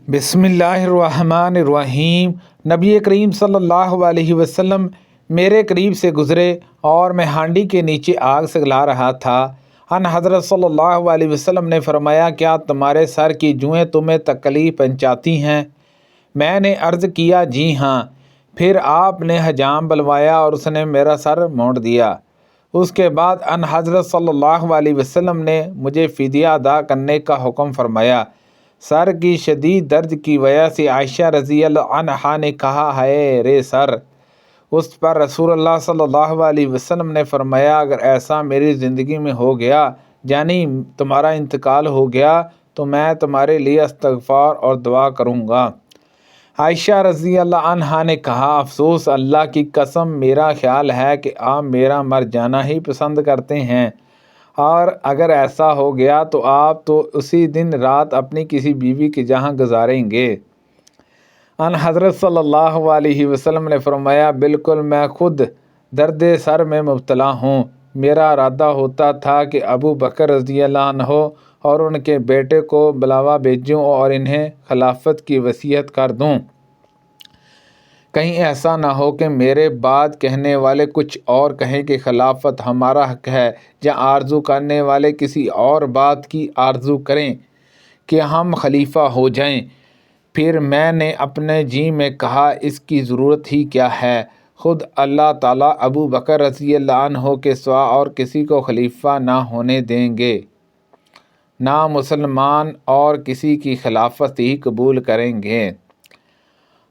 بسم اللہ الرحمن الرحیم۔ نبی کریم صلی اللہ علیہ وسلم میرے قریب سے گزرے اور میں ہانڈی کے نیچے آگ سگلا رہا تھا۔ ان حضرت صلی اللہ علیہ وسلم نے فرمایا، کیا تمہارے سر کی جوئیں تمہیں تکلیف پہنچاتی ہیں؟ میں نے عرض کیا، جی ہاں۔ پھر آپ نے حجام بلوایا اور اس نے میرا سر مونڈ دیا۔ اس کے بعد ان حضرت صلی اللہ علیہ وسلم نے مجھے فدیہ ادا کرنے کا حکم فرمایا۔ سر کی شدید درد کی وجہ سے عائشہ رضی اللہ عنہا نے کہا، ہے رے سر! اس پر رسول اللہ صلی اللہ علیہ وسلم نے فرمایا، اگر ایسا میری زندگی میں ہو گیا، یعنی تمہارا انتقال ہو گیا، تو میں تمہارے لیے استغفار اور دعا کروں گا۔ عائشہ رضی اللہ عنہا نے کہا، افسوس، اللہ کی قسم، میرا خیال ہے کہ آپ میرا مر جانا ہی پسند کرتے ہیں، اور اگر ایسا ہو گیا تو آپ تو اسی دن رات اپنی کسی بیوی کے جہاں گزاریں گے۔ ان حضرت صلی اللہ علیہ وسلم نے فرمایا، بالکل، میں خود درد سر میں مبتلا ہوں۔ میرا ارادہ ہوتا تھا کہ ابو بکر رضی اللہ عنہ اور ان کے بیٹے کو بلاوا بھیجوں اور انہیں خلافت کی وصیت کر دوں۔ کہیں ایسا نہ ہو کہ میرے بعد کہنے والے کچھ اور کہیں کہ خلافت ہمارا حق ہے، یا آرزو کرنے والے کسی اور بات کی آرزو کریں کہ ہم خلیفہ ہو جائیں۔ پھر میں نے اپنے جی میں کہا، اس کی ضرورت ہی کیا ہے؟ خود اللہ تعالیٰ ابو بکر رضی اللہ عنہ کے سوا اور کسی کو خلیفہ نہ ہونے دیں گے، نہ مسلمان اور کسی کی خلافت ہی قبول کریں گے۔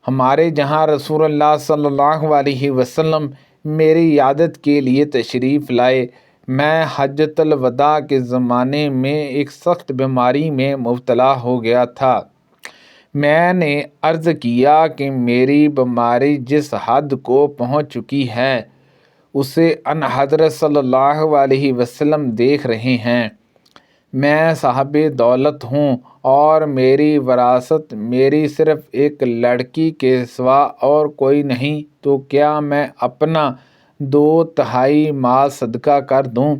ہمارے جہاں رسول اللہ صلی اللہ علیہ وسلم میری عیادت کے لیے تشریف لائے۔ میں حجۃ الوداع کے زمانے میں ایک سخت بیماری میں مبتلا ہو گیا تھا۔ میں نے عرض کیا کہ میری بیماری جس حد کو پہنچ چکی ہے، اسے ان حضرت صلی اللہ علیہ وسلم دیکھ رہے ہیں۔ میں صاحب دولت ہوں اور میری وراثت میری صرف ایک لڑکی کے سوا اور کوئی نہیں، تو کیا میں اپنا 2/3 مال صدقہ کر دوں؟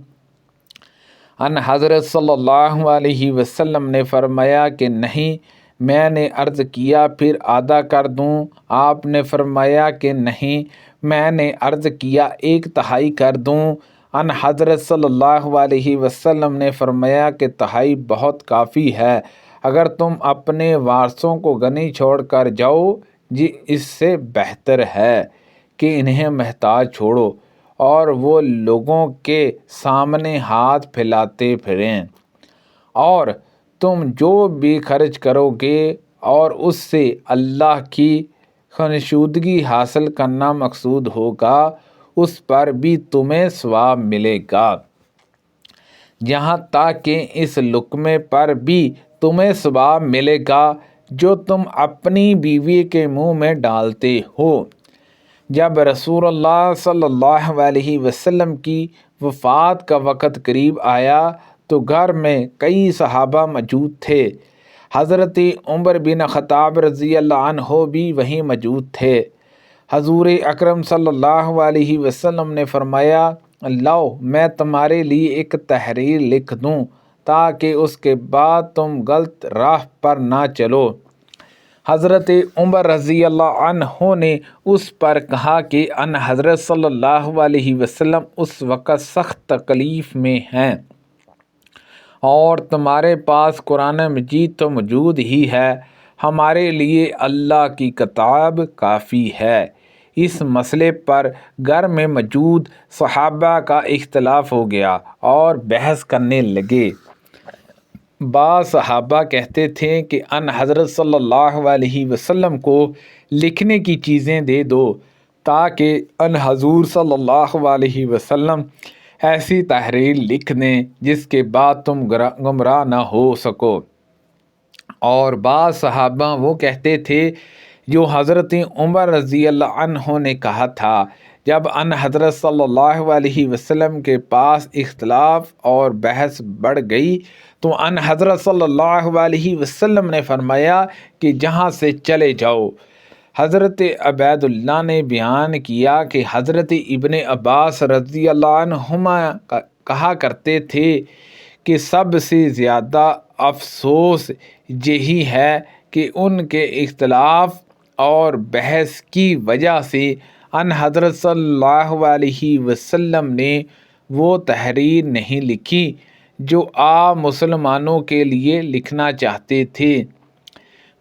ان حضرت صلی اللہ علیہ وسلم نے فرمایا کہ نہیں۔ میں نے عرض کیا، پھر آدھا کر دوں؟ آپ نے فرمایا کہ نہیں۔ میں نے عرض کیا، 1/3 کر دوں؟ ان حضرت صلی اللہ علیہ وسلم نے فرمایا کہ 1/3 بہت کافی ہے۔ اگر تم اپنے وارثوں کو غنی چھوڑ کر جاؤ، جی اس سے بہتر ہے کہ انہیں محتاج چھوڑو اور وہ لوگوں کے سامنے ہاتھ پھیلاتے پھریں، اور تم جو بھی خرچ کرو گے اور اس سے اللہ کی خنشودگی حاصل کرنا مقصود ہوگا، اس پر بھی تمہیں ثواب ملے گا، یہاں تک کہ اس لقمے پر بھی تمہیں ثواب ملے گا جو تم اپنی بیوی کے منہ میں ڈالتے ہو۔ جب رسول اللہ صلی اللہ علیہ وسلم کی وفات کا وقت قریب آیا تو گھر میں کئی صحابہ موجود تھے۔ حضرت عمر بن خطاب رضی اللہ عنہ بھی وہیں موجود تھے۔ حضور اکرم صلی اللہ علیہ وسلم نے فرمایا، لاؤ میں تمہارے لیے ایک تحریر لکھ دوں تاکہ اس کے بعد تم غلط راہ پر نہ چلو۔ حضرت عمر رضی اللہ عنہ نے اس پر کہا کہ ان حضرت صلی اللہ علیہ وسلم اس وقت سخت تکلیف میں ہیں، اور تمہارے پاس قرآن مجید تو موجود ہی ہے، ہمارے لیے اللہ کی کتاب کافی ہے۔ اس مسئلے پر گھر میں موجود صحابہ کا اختلاف ہو گیا اور بحث کرنے لگے۔ بعض صحابہ کہتے تھے کہ ان حضرت صلی اللہ علیہ وسلم کو لکھنے کی چیزیں دے دو تاکہ ان حضور صلی اللہ علیہ وسلم ایسی تحریر لکھ دیں جس کے بعد تم گمراہ نہ ہو سکو، اور بعض صحابہ وہ کہتے تھے جو حضرت عمر رضی اللہ عنہ نے کہا تھا۔ جب ان حضرت صلی اللہ علیہ وسلم کے پاس اختلاف اور بحث بڑھ گئی تو ان حضرت صلی اللہ علیہ وسلم نے فرمایا کہ جہاں سے چلے جاؤ۔ حضرت عبید اللہ نے بیان کیا کہ حضرت ابن عباس رضی اللہ عنہما کہا کرتے تھے کہ سب سے زیادہ افسوس یہی ہے کہ ان کے اختلاف اور بحث کی وجہ سے ان حضرت صلی اللہ علیہ وسلم نے وہ تحریر نہیں لکھی جو آپ مسلمانوں کے لیے لکھنا چاہتے تھے۔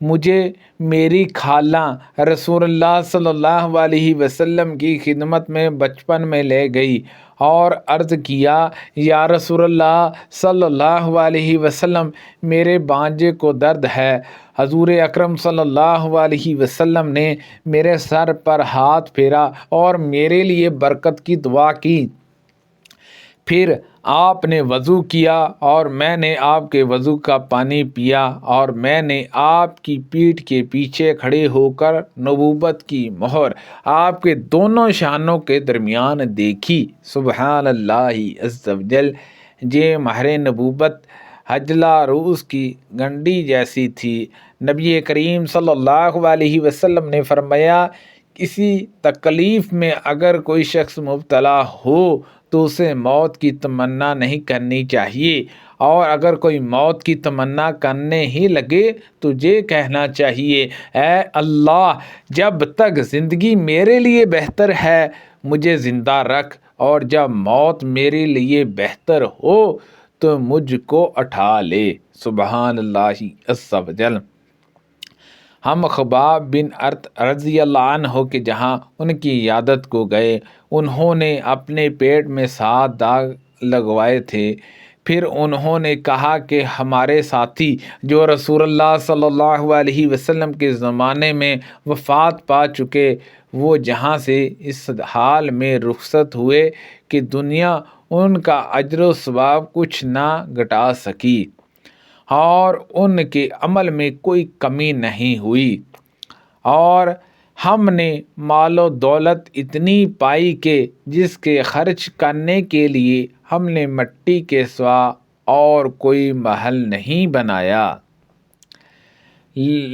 مجھے میری خالہ رسول اللہ صلی اللہ علیہ وسلم کی خدمت میں بچپن میں لے گئی اور عرض کیا، یا رسول اللہ صلی اللہ علیہ وسلم، میرے بانجے کو درد ہے۔ حضور اکرم صلی اللہ علیہ وسلم نے میرے سر پر ہاتھ پھیرا اور میرے لیے برکت کی دعا کی۔ پھر آپ نے وضو کیا اور میں نے آپ کے وضو کا پانی پیا، اور میں نے آپ کی پیٹھ کے پیچھے کھڑے ہو کر نبوت کی مہر آپ کے دونوں شانوں کے درمیان دیکھی۔ سبحان اللہ عز و جل۔ یہ مہر نبوت حجلہ روس کی گنڈی جیسی تھی۔ نبی کریم صلی اللہ علیہ وسلم نے فرمایا، کسی تکلیف میں اگر کوئی شخص مبتلا ہو تو اسے موت کی تمنا نہیں کرنی چاہیے، اور اگر کوئی موت کی تمنا کرنے ہی لگے تو یہ کہنا چاہیے، اے اللہ، جب تک زندگی میرے لیے بہتر ہے مجھے زندہ رکھ، اور جب موت میرے لیے بہتر ہو تو مجھ کو اٹھا لے۔ سبحان اللہ عز و جل۔ ہم خباب بن ارت رضی اللہ عنہ کے جہاں ان کی عیادت کو گئے۔ انہوں نے اپنے پیٹ میں 7 داغ لگوائے تھے۔ پھر انہوں نے کہا کہ ہمارے ساتھی جو رسول اللہ صلی اللہ علیہ وسلم کے زمانے میں وفات پا چکے، وہ جہاں سے اس حال میں رخصت ہوئے کہ دنیا ان کا اجر و ثواب کچھ نہ گھٹا سکی، اور ان کے عمل میں کوئی کمی نہیں ہوئی، اور ہم نے مال و دولت اتنی پائی کہ جس کے خرچ کرنے کے لیے ہم نے مٹی کے سوا اور کوئی محل نہیں بنایا،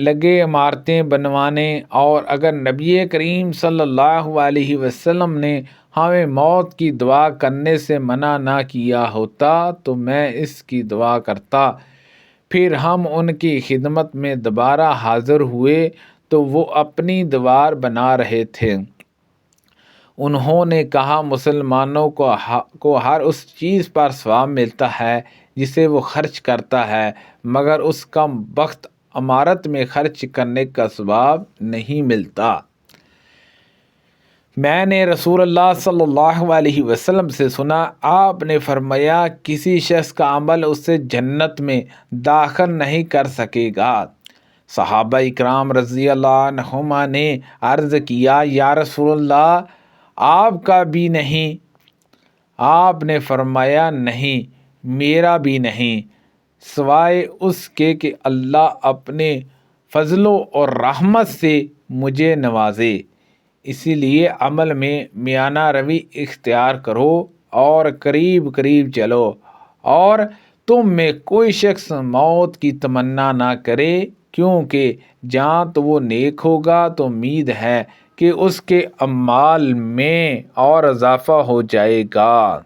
لگے عمارتیں بنوانے۔ اور اگر نبی کریم صلی اللہ علیہ وسلم نے ہمیں موت کی دعا کرنے سے منع نہ کیا ہوتا تو میں اس کی دعا کرتا۔ پھر ہم ان کی خدمت میں دوبارہ حاضر ہوئے تو وہ اپنی دیوار بنا رہے تھے۔ انہوں نے کہا، مسلمانوں کو ہر اس چیز پر ثواب ملتا ہے جسے وہ خرچ کرتا ہے، مگر اس کم بخت عمارت میں خرچ کرنے کا ثواب نہیں ملتا۔ میں نے رسول اللہ صلی اللہ علیہ وسلم سے سنا، آپ نے فرمایا، کسی شخص کا عمل اسے جنت میں داخل نہیں کر سکے گا۔ صحابہ اکرام رضی اللہ عنہم نے عرض کیا، یا رسول اللہ، آپ کا بھی نہیں؟ آپ نے فرمایا، نہیں، میرا بھی نہیں، سوائے اس کے کہ اللہ اپنے فضل اور رحمت سے مجھے نوازے۔ اسی لیے عمل میں میانہ روی اختیار کرو اور قریب قریب چلو، اور تم میں کوئی شخص موت کی تمنا نہ کرے، کیونکہ جہاں تو وہ نیک ہوگا تو امید ہے کہ اس کے اعمال میں اور اضافہ ہو جائے گا،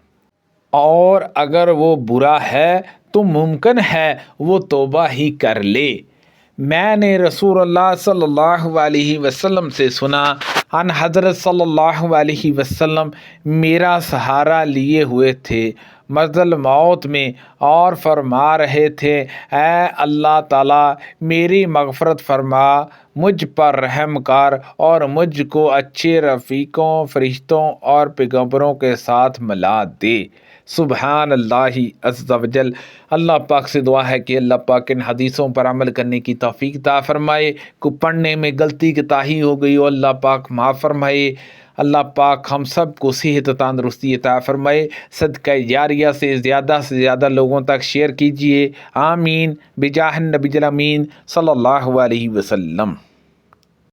اور اگر وہ برا ہے تو ممکن ہے وہ توبہ ہی کر لے۔ میں نے رسول اللہ صلی اللہ علیہ وسلم سے سنا، ان حضرت صلی اللہ علیہ وسلم میرا سہارا لیے ہوئے تھے مرضل موت میں، اور فرما رہے تھے، اے اللہ تعالیٰ، میری مغفرت فرما، مجھ پر رحم کر، اور مجھ کو اچھے رفیقوں، فرشتوں اور پیغمبروں کے ساتھ ملا دے۔ سبحان اللہ عز و جل۔ اللہ پاک سے دعا ہے کہ اللہ پاک ان حدیثوں پر عمل کرنے کی توفیق عطا فرمائے۔ کو پڑھنے میں غلطی کوتاہی ہو گئی ہو، اللہ پاک معاف فرمائے۔ اللہ پاک ہم سب کو صحت و تندرستی عطا فرمائے۔ صدقہ جاریہ سے زیادہ لوگوں تک شیئر کیجیے۔ آمین بجاہ النبی الامین صلی اللہ علیہ وسلم۔